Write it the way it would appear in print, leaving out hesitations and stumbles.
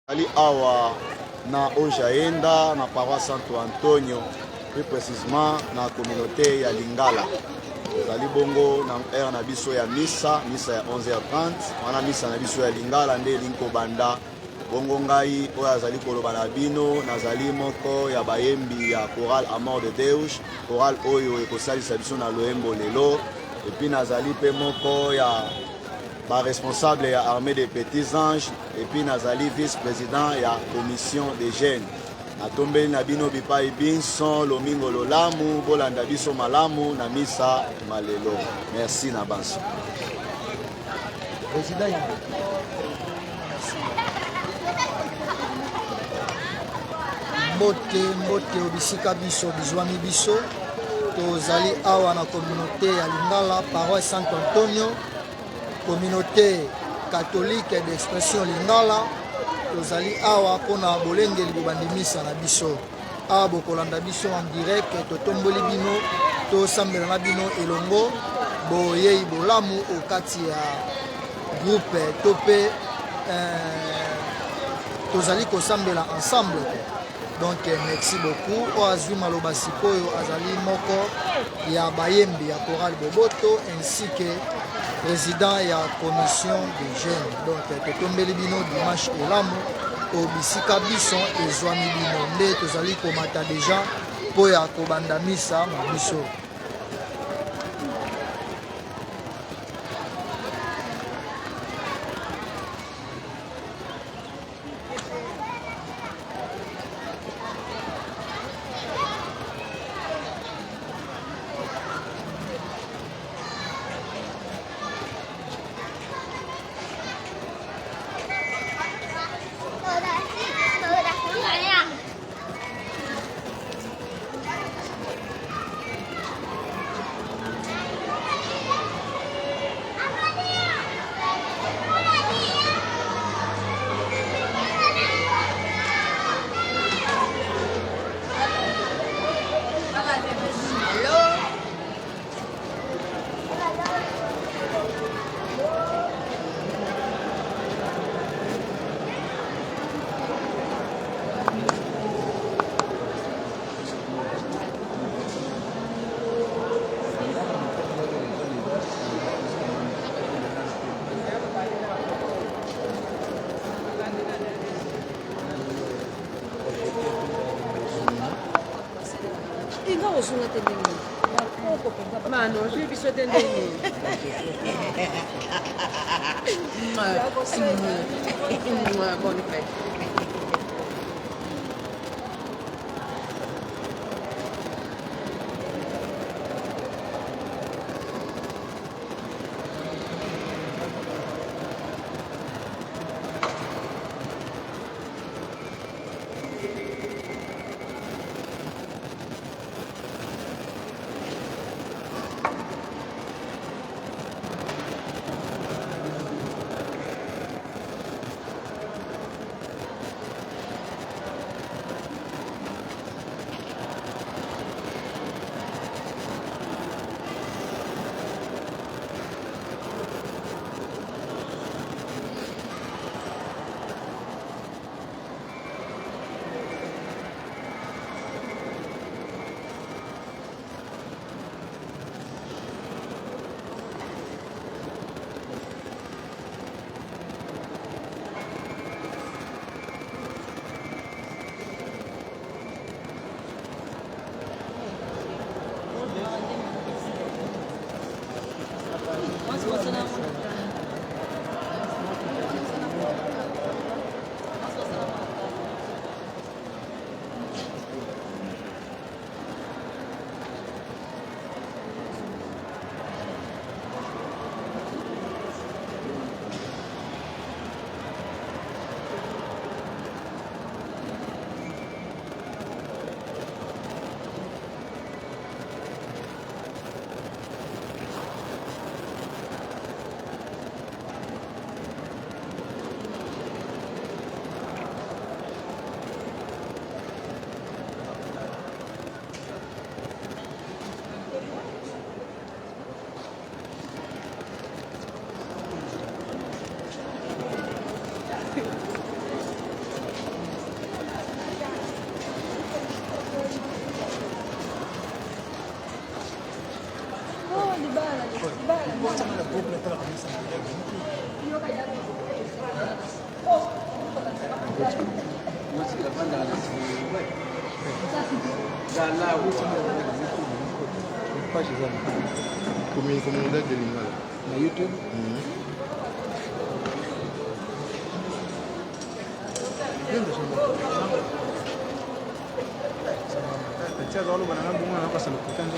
Ali awa na Ojaenda na paroisse Santo Antonio, plus précisément na communauté ya Lingala. Zali bongo na heure na biso ya misa ya 11h30. Wana misa na biso ya Lingala nde linko banda. Bongo ngai oyo azali koloba na bino nazali moko ya bayembi ya Chorale Amour de Deus, chorale oyo ekosalisa biso na loyembo lelo. Epi nazali pe moko ya responsable ya armée des petits anges, et puis nazali vice-président ya commission des jeunes. Natombeli na bino bipai binso lomingo lolamu bolanda biso malamu na misa malelo. Merci na banso. Président mbote obisika biso bizwami biso tozali awa na communauté ya Lingala paroisse Santo Antonio, communauté catholique d'expression Lingala. Tozali awa pona bolengeli bobandimisa na biso awa bokolanda biso en direct totomboli bino tosambela na bino elongo boyei bolamu okati ya groupe tope tozali kosambela ensemble. Donc merci beaucoup. Oazwi maloba sikoyo azali moko ya bayembi ya Chorale Boboto ainsi que président ya commission des jeunes. Donc totombeli bino dimanche elamu obisika biso ezwami bino nde tozali komata deja po ya kobanda misa na biso. Mano, j'ai vu ce dernier. Bonne fête. Comunidade de Lingala. Na YouTube? Tiago, olha o banana, vamos lá, passando por canto,